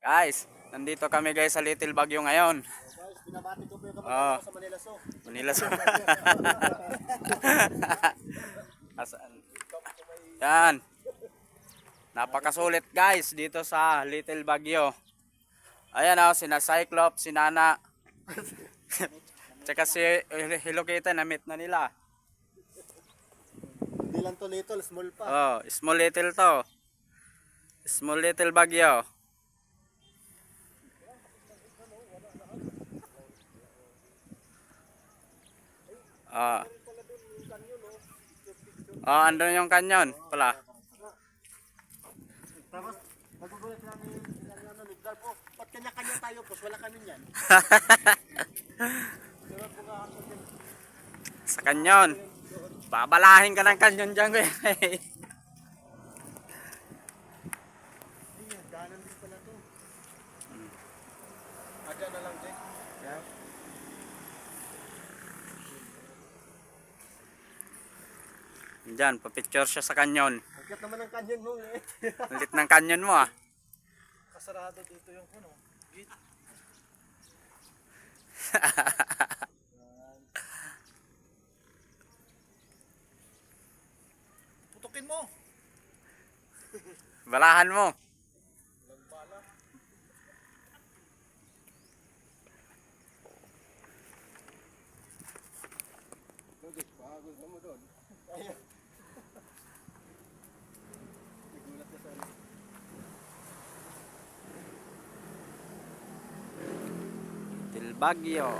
Guys, nandito kami guys sa Little Baguio ngayon. Guys, binabati ko po yung kamag-anak ko sa Manila Zoo. Manila Zoo. Yan. Napakasulit guys dito sa Little Baguio. Ayan o, sina Cyclops, si Nana. Tsaka si Hello Kitty, na-meet na nila. Hindi lang to little, small pa. Oh, small little to. Small Little Baguio. Ah. Oh, andun yung kanyon pala. Tapos, nagugulat namin ano, Nigdal po. Ba't kanya-kanya tayo po? Wala kami yan. Sa kanyon. Babalahin ka ng kanyon dyan, kuya. Ganan din pala to. Adya na lang, Jake. Yeah. Diyan, papicture siya sa kanyon. Agad naman ang kanyon mo eh. Ang lit ng kanyon mo ah. Kasarado dito yung ano. Gate. Putukin mo. Balahan mo. Walang bala. Pagod na mo doon. Ayun. Nagulat na sa ano. Little Baguio.